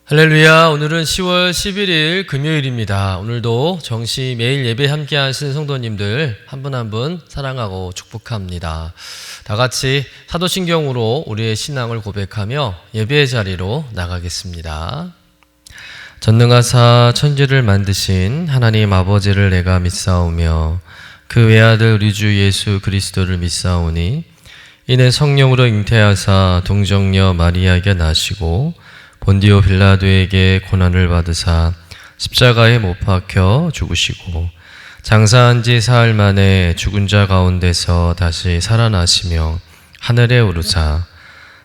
할렐루야. 오늘은 10월 11일 금요일입니다. 오늘도 정시 매일 예배 함께 하신 성도님들 한 분 한 분 사랑하고 축복합니다. 다 같이 사도신경으로 우리의 신앙을 고백하며 예배의 자리로 나가겠습니다. 전능하사 천지를 만드신 하나님 아버지를 내가 믿사오며 그 외아들 우리 주 예수 그리스도를 믿사오니 이는 성령으로 잉태하사 동정녀 마리아에게 나시고 본디오 빌라도에게 고난을 받으사 십자가에 못 박혀 죽으시고 장사한 지 사흘 만에 죽은 자 가운데서 다시 살아나시며 하늘에 오르사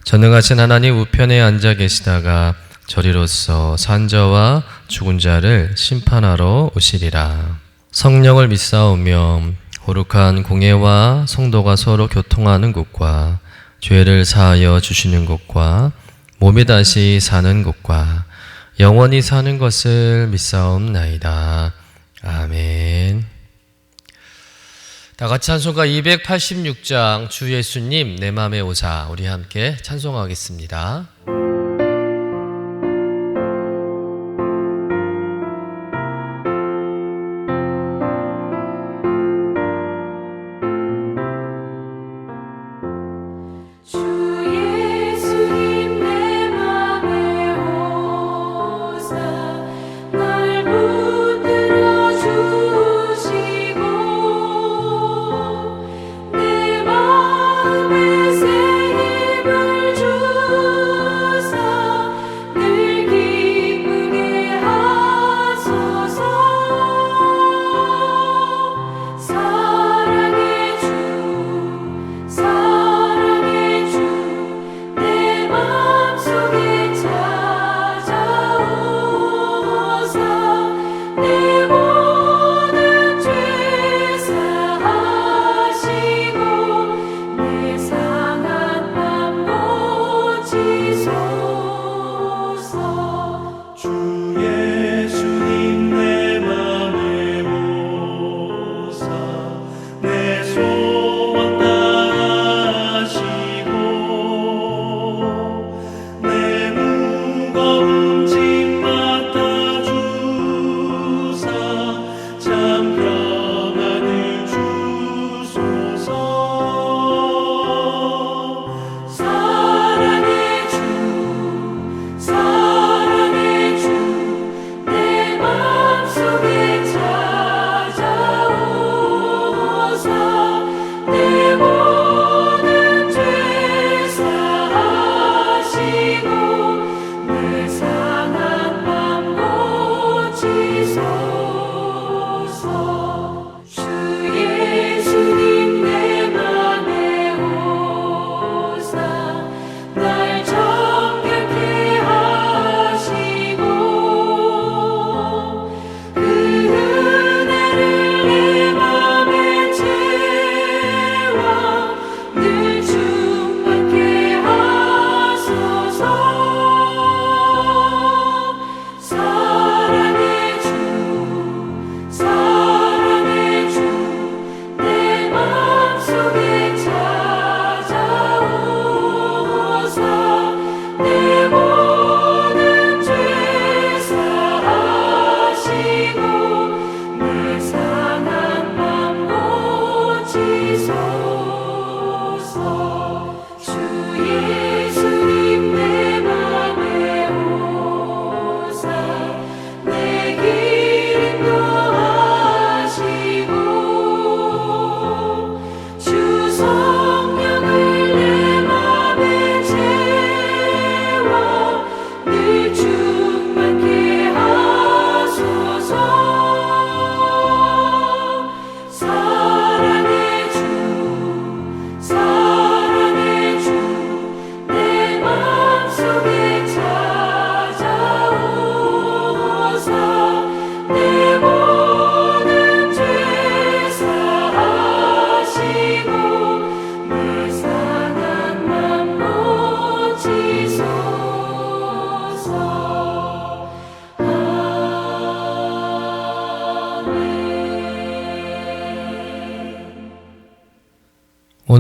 전능하신 하나님 우편에 앉아 계시다가 저리로서 산 자와 죽은 자를 심판하러 오시리라. 성령을 믿사오며 거룩한 공예와 성도가 서로 교통하는 곳과 죄를 사하여 주시는 곳과 몸이 다시 사는 것과 영원히 사는 것을 믿사옵나이다. 아멘. 다 같이 찬송가 286장 주 예수님 내 맘에 오사 우리 함께 찬송하겠습니다.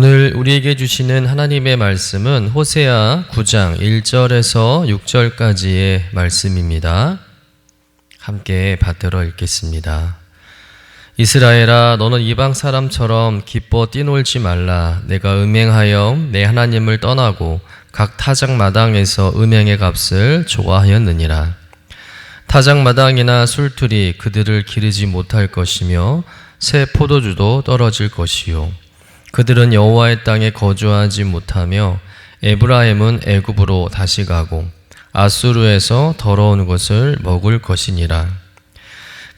오늘 우리에게 주시는 하나님의 말씀은 호세아 9장 1절에서 6절까지의 말씀입니다. 함께 받들어 읽겠습니다. 이스라엘아, 너는 이방 사람처럼 기뻐 뛰놀지 말라. 내가 음행하여 내 하나님을 떠나고 각 타작 마당에서 음행의 값을 좋아하였느니라. 타작 마당이나 술틀이 그들을 기르지 못할 것이며 새 포도주도 떨어질 것이요, 그들은 여호와의 땅에 거주하지 못하며 에브라임은 애굽으로 다시 가고 아수르에서 더러운 것을 먹을 것이니라.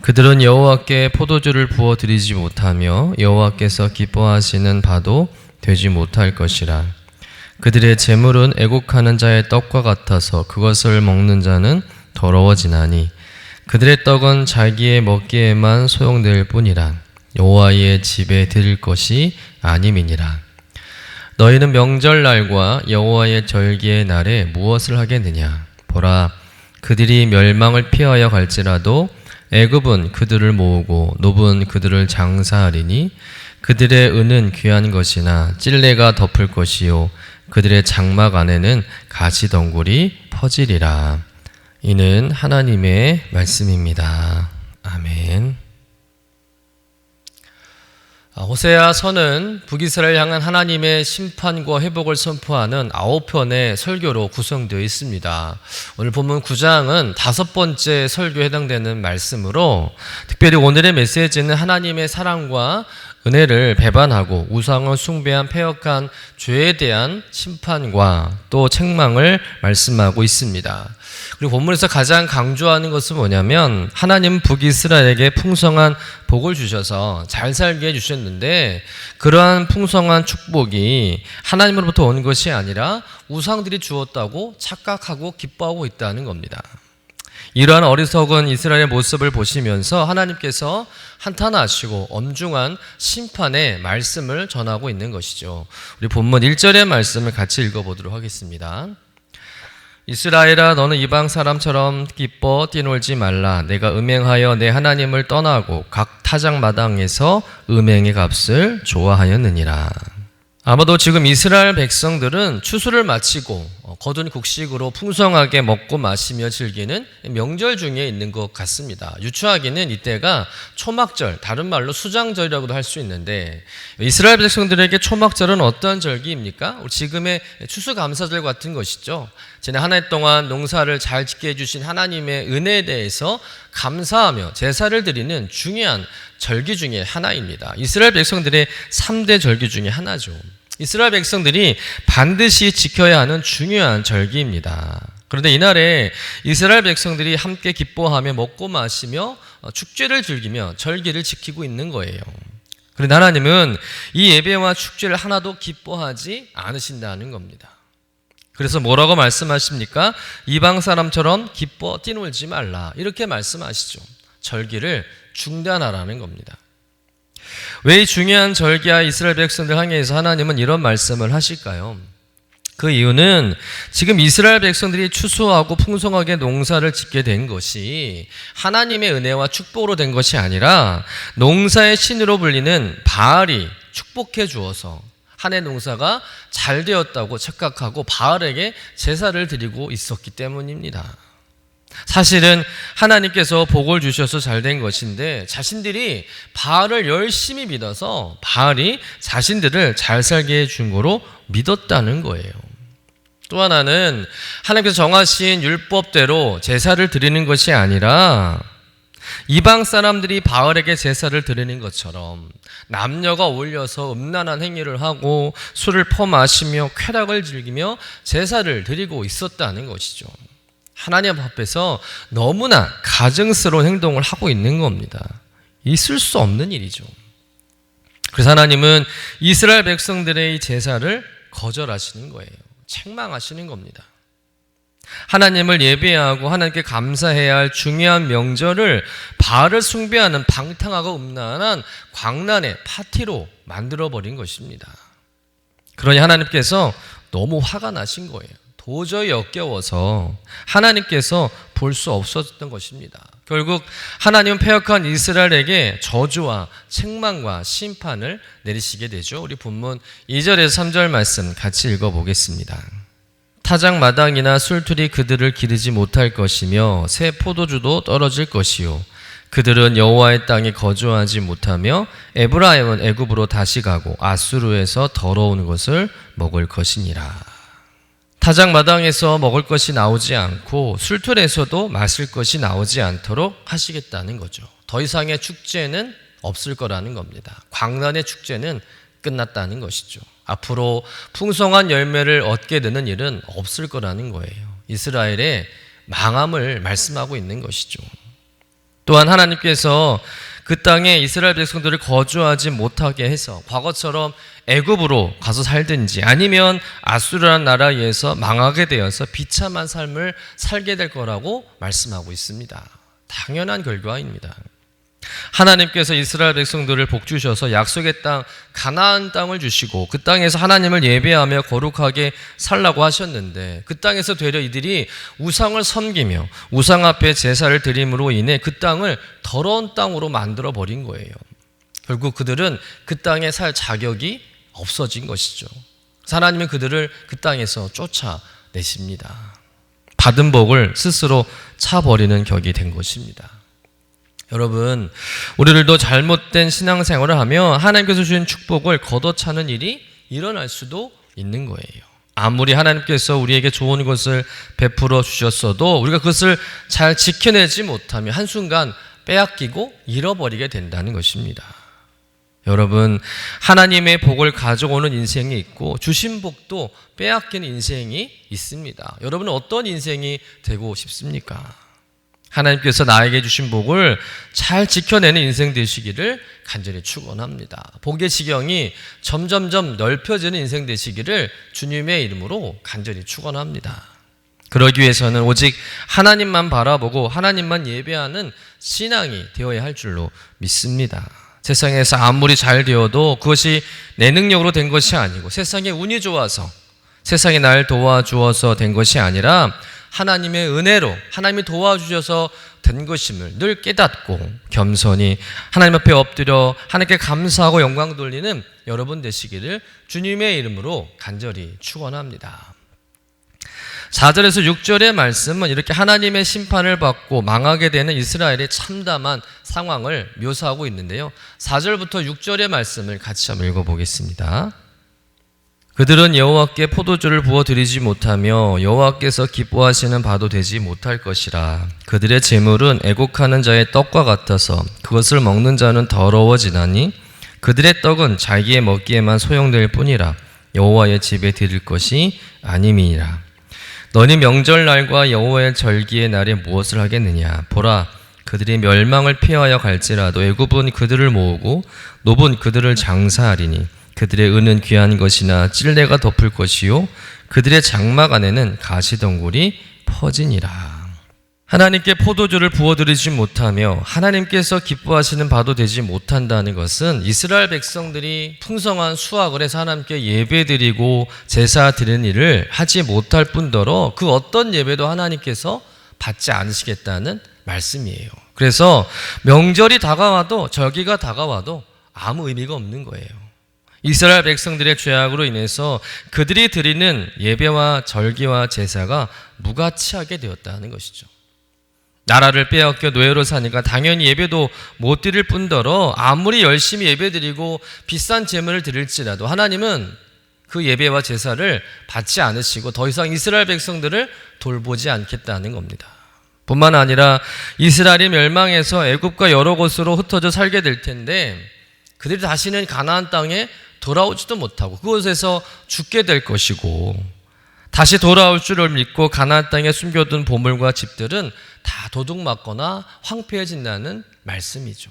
그들은 여호와께 포도주를 부어 드리지 못하며 여호와께서 기뻐하시는 바도 되지 못할 것이라. 그들의 재물은 애곡하는 자의 떡과 같아서 그것을 먹는 자는 더러워지나니 그들의 떡은 자기의 먹기에만 소용될 뿐이라. 여호와의 집에 드릴 것이 아님이니라. 너희는 명절날과 여호와의 절기의 날에 무엇을 하겠느냐? 보라, 그들이 멸망을 피하여 갈지라도 애굽은 그들을 모으고 노브는 그들을 장사하리니 그들의 은은 귀한 것이나 찔레가 덮을 것이요, 그들의 장막 안에는 가시덩굴이 퍼지리라. 이는 하나님의 말씀입니다. 아멘. 호세아서는 북이스라엘 향한 하나님의 심판과 회복을 선포하는 9편의 설교로 구성되어 있습니다. 오늘 본문 9장은 5번째 설교에 해당되는 말씀으로, 특별히 오늘의 메시지는 하나님의 사랑과 은혜를 배반하고 우상을 숭배한 패역한 죄에 대한 심판과 또 책망을 말씀하고 있습니다. 그리고 본문에서 가장 강조하는 것은 뭐냐면, 하나님은 북이스라엘에게 풍성한 복을 주셔서 잘 살게 해주셨는데 그러한 풍성한 축복이 하나님으로부터 온 것이 아니라 우상들이 주었다고 착각하고 기뻐하고 있다는 겁니다. 이러한 어리석은 이스라엘의 모습을 보시면서 하나님께서 한탄하시고 엄중한 심판의 말씀을 전하고 있는 것이죠. 우리 본문 1절의 말씀을 같이 읽어보도록 하겠습니다. 이스라엘아, 너는 이방 사람처럼 기뻐 뛰놀지 말라. 내가 음행하여 내 하나님을 떠나고 각 타작 마당에서 음행의 값을 좋아하였느니라. 아마도 지금 이스라엘 백성들은 추수를 마치고 거둔 곡식으로 풍성하게 먹고 마시며 즐기는 명절 중에 있는 것 같습니다. 유추하기는 이때가 초막절, 다른 말로 수장절이라고도 할 수 있는데, 이스라엘 백성들에게 초막절은 어떠한 절기입니까? 지금의 추수감사절 같은 것이죠. 지난 한 해 동안 농사를 잘 짓게 해주신 하나님의 은혜에 대해서 감사하며 제사를 드리는 중요한 절기 중에 하나입니다. 이스라엘 백성들의 3대 절기 중에 하나죠. 이스라엘 백성들이 반드시 지켜야 하는 중요한 절기입니다. 그런데 이날에 이스라엘 백성들이 함께 기뻐하며 먹고 마시며 축제를 즐기며 절기를 지키고 있는 거예요. 그런데 하나님은 이 예배와 축제를 하나도 기뻐하지 않으신다는 겁니다. 그래서 뭐라고 말씀하십니까? 이방 사람처럼 기뻐 뛰놀지 말라, 이렇게 말씀하시죠. 절기를 중단하라는 겁니다. 왜 이 중요한 절기와 이스라엘 백성들 향해서 하나님은 이런 말씀을 하실까요? 그 이유는 지금 이스라엘 백성들이 추수하고 풍성하게 농사를 짓게 된 것이 하나님의 은혜와 축복으로 된 것이 아니라 농사의 신으로 불리는 바알이 축복해 주어서 한 해 농사가 잘 되었다고 착각하고 바알에게 제사를 드리고 있었기 때문입니다. 사실은 하나님께서 복을 주셔서 잘 된 것인데 자신들이 바알을 열심히 믿어서 바알이 자신들을 잘 살게 해준 거로 믿었다는 거예요. 또 하나는 하나님께서 정하신 율법대로 제사를 드리는 것이 아니라 이방 사람들이 바알에게 제사를 드리는 것처럼 남녀가 어울려서 음란한 행위를 하고 술을 퍼마시며 쾌락을 즐기며 제사를 드리고 있었다는 것이죠. 하나님 앞에서 너무나 가증스러운 행동을 하고 있는 겁니다. 있을 수 없는 일이죠. 그래서 하나님은 이스라엘 백성들의 이 제사를 거절하시는 거예요. 책망하시는 겁니다. 하나님을 예배하고 하나님께 감사해야 할 중요한 명절을 바알을 숭배하는 방탕하고 음란한 광란의 파티로 만들어버린 것입니다. 그러니 하나님께서 너무 화가 나신 거예요. 도저히 역겨워서 하나님께서 볼 수 없었던 것입니다. 결국 하나님은 패역한 이스라엘에게 저주와 책망과 심판을 내리시게 되죠. 우리 본문 2절에서 3절 말씀 같이 읽어보겠습니다. 타작 마당이나 술틀이 그들을 기르지 못할 것이며 새 포도주도 떨어질 것이요 그들은 여호와의 땅에 거주하지 못하며 에브라임은 애굽으로 다시 가고 아수르에서 더러운 것을 먹을 것이니라. 타작 마당에서 먹을 것이 나오지 않고 술틀에서도 마실 것이 나오지 않도록 하시겠다는 거죠. 더 이상의 축제는 없을 거라는 겁니다. 광란의 축제는 끝났다는 것이죠. 앞으로 풍성한 열매를 얻게 되는 일은 없을 거라는 거예요. 이스라엘의 망함을 말씀하고 있는 것이죠. 또한 하나님께서 그 땅에 이스라엘 백성들을 거주하지 못하게 해서 과거처럼 애굽으로 가서 살든지 아니면 아수르라는 나라에 의해서 망하게 되어서 비참한 삶을 살게 될 거라고 말씀하고 있습니다. 당연한 결과입니다. 하나님께서 이스라엘 백성들을 복 주셔서 약속의 땅 가나안 땅을 주시고 그 땅에서 하나님을 예배하며 거룩하게 살라고 하셨는데 그 땅에서 되려 이들이 우상을 섬기며 우상 앞에 제사를 드림으로 인해 그 땅을 더러운 땅으로 만들어 버린 거예요. 결국 그들은 그 땅에 살 자격이 없어진 것이죠. 하나님은 그들을 그 땅에서 쫓아내십니다. 받은 복을 스스로 차버리는 격이 된 것입니다. 여러분, 우리들도 잘못된 신앙생활을 하며 하나님께서 주신 축복을 걷어차는 일이 일어날 수도 있는 거예요. 아무리 하나님께서 우리에게 좋은 것을 베풀어 주셨어도 우리가 그것을 잘 지켜내지 못하면 한순간 빼앗기고 잃어버리게 된다는 것입니다. 여러분, 하나님의 복을 가져오는 인생이 있고 주신 복도 빼앗기는 인생이 있습니다. 여러분은 어떤 인생이 되고 싶습니까? 하나님께서 나에게 주신 복을 잘 지켜내는 인생 되시기를 간절히 축원합니다. 복의 지경이 점점점 넓혀지는 인생 되시기를 주님의 이름으로 간절히 축원합니다. 그러기 위해서는 오직 하나님만 바라보고 하나님만 예배하는 신앙이 되어야 할 줄로 믿습니다. 세상에서 아무리 잘 되어도 그것이 내 능력으로 된 것이 아니고 세상에 운이 좋아서 세상이 날 도와주어서 된 것이 아니라 하나님의 은혜로 하나님이 도와주셔서 된 것임을 늘 깨닫고 겸손히 하나님 앞에 엎드려 하나님께 감사하고 영광 돌리는 여러분 되시기를 주님의 이름으로 간절히 축원합니다. 4절에서 6절의 말씀은 이렇게 하나님의 심판을 받고 망하게 되는 이스라엘의 참담한 상황을 묘사하고 있는데요. 4절부터 6절의 말씀을 같이 한번 읽어보겠습니다. 그들은 여호와께 포도주를 부어드리지 못하며 여호와께서 기뻐하시는 바도 되지 못할 것이라. 그들의 재물은 애곡하는 자의 떡과 같아서 그것을 먹는 자는 더러워지나니 그들의 떡은 자기의 먹기에만 소용될 뿐이라 여호와의 집에 드릴 것이 아님이니라. 너니 명절날과 여호와의 절기의 날에 무엇을 하겠느냐? 보라, 그들이 멸망을 피하여 갈지라도 애굽은 그들을 모으고 노은 그들을 장사하리니 그들의 은은 귀한 것이나 찔레가 덮을 것이요 그들의 장막 안에는 가시덩굴이 퍼지니라. 하나님께 포도주를 부어드리지 못하며 하나님께서 기뻐하시는 바도 되지 못한다는 것은 이스라엘 백성들이 풍성한 수확을 해서 하나님께 예배드리고 제사 드리는 일을 하지 못할 뿐더러 그 어떤 예배도 하나님께서 받지 않으시겠다는 말씀이에요. 그래서 명절이 다가와도 절기가 다가와도 아무 의미가 없는 거예요. 이스라엘 백성들의 죄악으로 인해서 그들이 드리는 예배와 절기와 제사가 무가치하게 되었다는 것이죠. 나라를 빼앗겨 노예로 사니까 당연히 예배도 못 드릴 뿐더러 아무리 열심히 예배드리고 비싼 제물을 드릴지라도 하나님은 그 예배와 제사를 받지 않으시고 더 이상 이스라엘 백성들을 돌보지 않겠다는 겁니다. 뿐만 아니라 이스라엘이 멸망해서 애굽과 여러 곳으로 흩어져 살게 될 텐데 그들이 다시는 가나안 땅에 돌아오지도 못하고 그곳에서 죽게 될 것이고 다시 돌아올 줄을 믿고 가나안 땅에 숨겨둔 보물과 집들은 다 도둑맞거나 황폐해진다는 말씀이죠.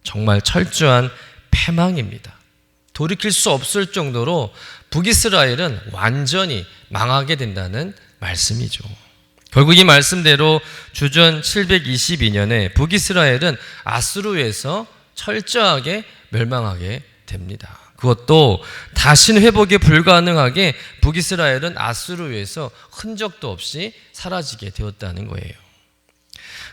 정말 철저한 패망입니다. 돌이킬 수 없을 정도로 북이스라엘은 완전히 망하게 된다는 말씀이죠. 결국 이 말씀대로 주전 722년에 북이스라엘은 아수르에서 철저하게 멸망하게 됩니다. 그것도 다시는 회복이 불가능하게 북이스라엘은 아수르에서 흔적도 없이 사라지게 되었다는 거예요.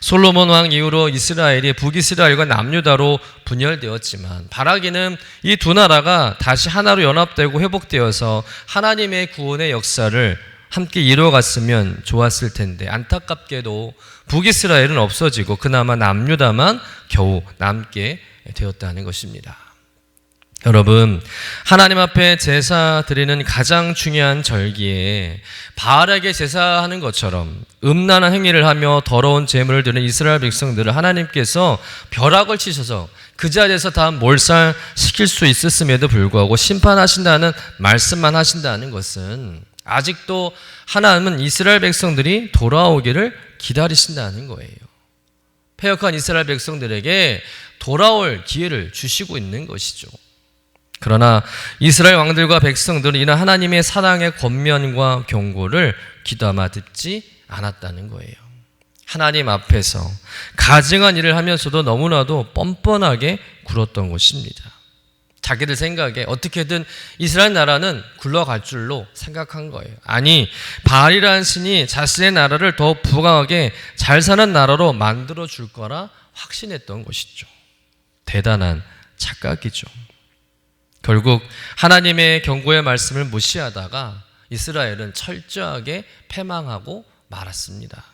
솔로몬 왕 이후로 이스라엘이 북이스라엘과 남유다로 분열되었지만 바라기는 이 두 나라가 다시 하나로 연합되고 회복되어서 하나님의 구원의 역사를 함께 이루어갔으면 좋았을 텐데 안타깝게도 북이스라엘은 없어지고 그나마 남유다만 겨우 남게 되었다는 것입니다. 여러분, 하나님 앞에 제사 드리는 가장 중요한 절기에 바알에게 제사하는 것처럼 음란한 행위를 하며 더러운 제물을 드리는 이스라엘 백성들을 하나님께서 벼락을 치셔서 그 자리에서 다 몰살시킬 수 있었음에도 불구하고 심판하신다는 말씀만 하신다는 것은 아직도 하나님은 이스라엘 백성들이 돌아오기를 기다리신다는 거예요. 패역한 이스라엘 백성들에게 돌아올 기회를 주시고 있는 것이죠. 그러나 이스라엘 왕들과 백성들은 이런 하나님의 사랑의 권면과 경고를 귀담아 듣지 않았다는 거예요. 하나님 앞에서 가증한 일을 하면서도 너무나도 뻔뻔하게 굴었던 것입니다. 자기들 생각에 어떻게든 이스라엘 나라는 굴러갈 줄로 생각한 거예요. 아니, 바알이라는 신이 자신의 나라를 더 부강하게 잘 사는 나라로 만들어 줄 거라 확신했던 것이죠. 대단한 착각이죠. 결국 하나님의 경고의 말씀을 무시하다가 이스라엘은 철저하게 패망하고 말았습니다.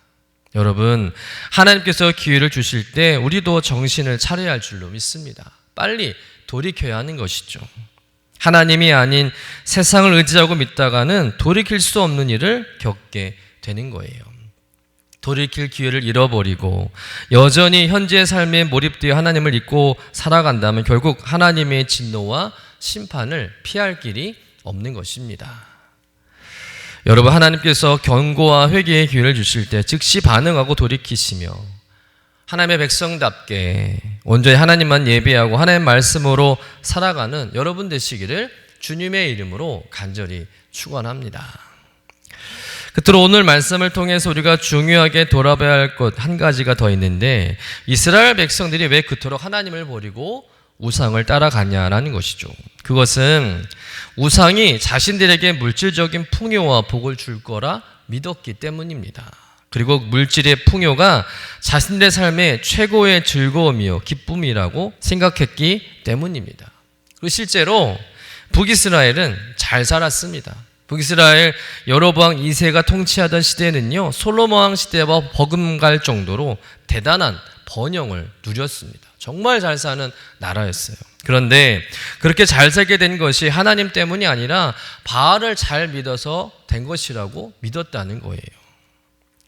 여러분, 하나님께서 기회를 주실 때 우리도 정신을 차려야 할 줄로 믿습니다. 빨리 돌이켜야 하는 것이죠. 하나님이 아닌 세상을 의지하고 믿다가는 돌이킬 수 없는 일을 겪게 되는 거예요. 돌이킬 기회를 잃어버리고 여전히 현재의 삶에 몰입되어 하나님을 잊고 살아간다면 결국 하나님의 진노와 심판을 피할 길이 없는 것입니다. 여러분, 하나님께서 경고와 회개의 기회를 주실 때 즉시 반응하고 돌이키시며 하나님의 백성답게 온전히 하나님만 예배하고 하나님의 말씀으로 살아가는 여러분 되시기를 주님의 이름으로 간절히 축원합니다. 끝으로 오늘 말씀을 통해서 우리가 중요하게 돌아봐야 할 것 한 가지가 더 있는데 이스라엘 백성들이 왜 그토록 하나님을 버리고 우상을 따라가냐라는 것이죠. 그것은 우상이 자신들에게 물질적인 풍요와 복을 줄 거라 믿었기 때문입니다. 그리고 물질의 풍요가 자신들의 삶의 최고의 즐거움이요 기쁨이라고 생각했기 때문입니다. 그리고 실제로 북이스라엘은 잘 살았습니다. 북이스라엘 여로보암 2세가 통치하던 시대는요, 솔로몬 왕 시대와 버금갈 정도로 대단한 번영을 누렸습니다. 정말 잘 사는 나라였어요. 그런데 그렇게 잘 살게 된 것이 하나님 때문이 아니라 바알을 잘 믿어서 된 것이라고 믿었다는 거예요.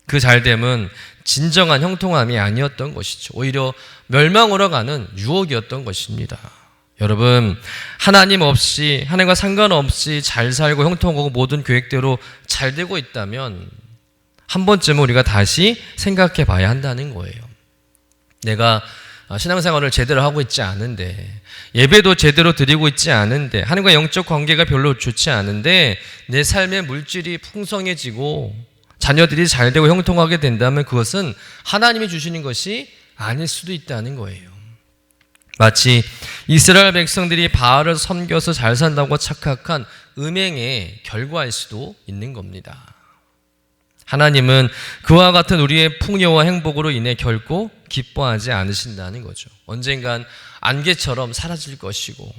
그 잘됨은 진정한 형통함이 아니었던 것이죠. 오히려 멸망으로 가는 유혹이었던 것입니다. 여러분, 하나님 없이, 하나님과 상관없이 잘 살고 형통하고 모든 계획대로 잘 되고 있다면 한 번쯤은 우리가 다시 생각해 봐야 한다는 거예요. 내가 신앙생활을 제대로 하고 있지 않은데, 예배도 제대로 드리고 있지 않은데, 하나님과 영적 관계가 별로 좋지 않은데 내 삶의 물질이 풍성해지고 자녀들이 잘 되고 형통하게 된다면 그것은 하나님이 주시는 것이 아닐 수도 있다는 거예요. 마치 이스라엘 백성들이 바알을 섬겨서 잘 산다고 착각한 음행의 결과일 수도 있는 겁니다. 하나님은 그와 같은 우리의 풍요와 행복으로 인해 결코 기뻐하지 않으신다는 거죠. 언젠간 안개처럼 사라질 것이고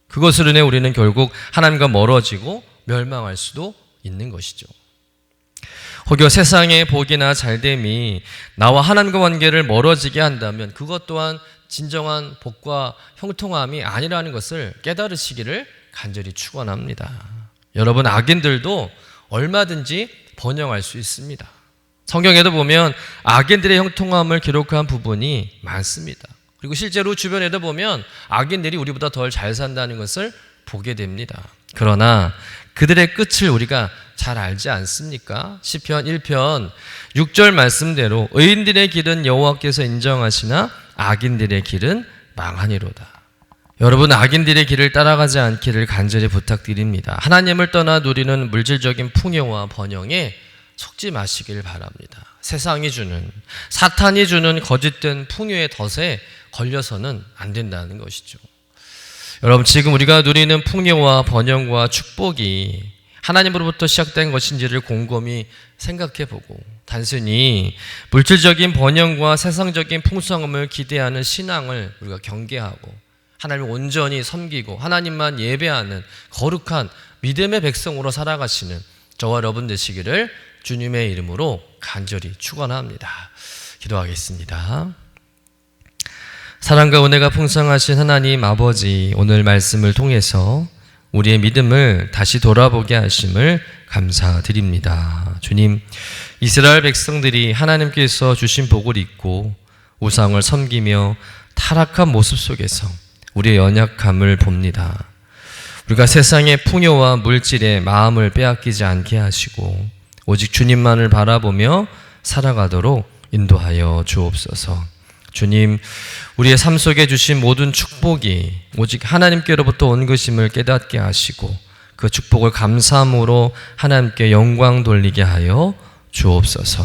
그것으로 인해 우리는 결국 하나님과 멀어지고 멸망할 수도 있는 것이죠. 혹여 세상의 복이나 잘됨이 나와 하나님과 관계를 멀어지게 한다면 그것 또한 진정한 복과 형통함이 아니라는 것을 깨달으시기를 간절히 축원합니다. 여러분, 악인들도 얼마든지 번영할 수 있습니다. 성경에도 보면 악인들의 형통함을 기록한 부분이 많습니다. 그리고 실제로 주변에도 보면 악인들이 우리보다 덜 잘 산다는 것을 보게 됩니다. 그러나 그들의 끝을 우리가 잘 알지 않습니까? 시편 1편 6절 말씀대로 의인들의 길은 여호와께서 인정하시나 악인들의 길은 망하니로다. 여러분, 악인들의 길을 따라가지 않기를 간절히 부탁드립니다. 하나님을 떠나 누리는 물질적인 풍요와 번영에 속지 마시길 바랍니다. 세상이 주는, 사탄이 주는 거짓된 풍요의 덫에 걸려서는 안 된다는 것이죠. 여러분, 지금 우리가 누리는 풍요와 번영과 축복이 하나님으로부터 시작된 것인지를 곰곰이 생각해보고 단순히 물질적인 번영과 세상적인 풍성함을 기대하는 신앙을 우리가 경계하고 하나님을 온전히 섬기고 하나님만 예배하는 거룩한 믿음의 백성으로 살아가시는 저와 여러분 되시기를 주님의 이름으로 간절히 축원합니다. 기도하겠습니다. 사랑과 은혜가 풍성하신 하나님 아버지, 오늘 말씀을 통해서 우리의 믿음을 다시 돌아보게 하심을 감사드립니다. 주님, 이스라엘 백성들이 하나님께서 주신 복을 잊고 우상을 섬기며 타락한 모습 속에서 우리의 연약함을 봅니다. 우리가 세상의 풍요와 물질에 마음을 빼앗기지 않게 하시고 오직 주님만을 바라보며 살아가도록 인도하여 주옵소서. 주님, 우리의 삶 속에 주신 모든 축복이 오직 하나님께로부터 온 것임을 깨닫게 하시고 그 축복을 감사함으로 하나님께 영광 돌리게 하여 주옵소서.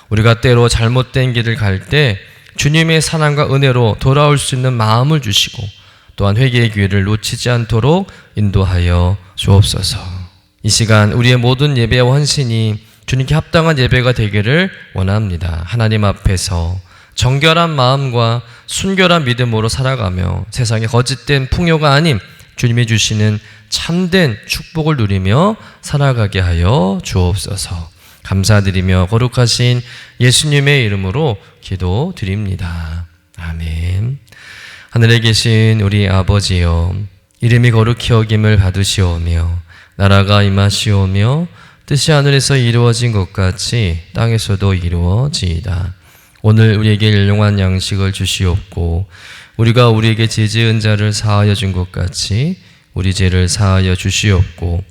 우리가 때로 잘못된 길을 갈 때 주님의 사랑과 은혜로 돌아올 수 있는 마음을 주시고 또한 회개의 기회를 놓치지 않도록 인도하여 주옵소서. 이 시간 우리의 모든 예배와 헌신이 주님께 합당한 예배가 되기를 원합니다. 하나님 앞에서 정결한 마음과 순결한 믿음으로 살아가며 세상의 거짓된 풍요가 아닌 주님이 주시는 참된 축복을 누리며 살아가게 하여 주옵소서. 감사드리며 거룩하신 예수님의 이름으로 기도드립니다. 아멘. 하늘에 계신 우리 아버지여, 이름이 거룩히 여김을 받으시오며 나라가 임하시오며 뜻이 하늘에서 이루어진 것 같이 땅에서도 이루어지이다. 오늘 우리에게 일용할 양식을 주시옵고 우리가 우리에게 죄 지은 자를 사하여 준 것 같이 우리 죄를 사하여 주시옵고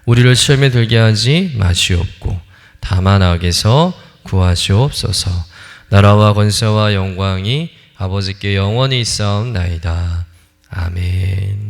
우리를 시험에 들게 하지 마시옵고 다만 악에서 구하시옵소서. 나라와 권세와 영광이 아버지께 영원히 있사옵나이다. 아멘.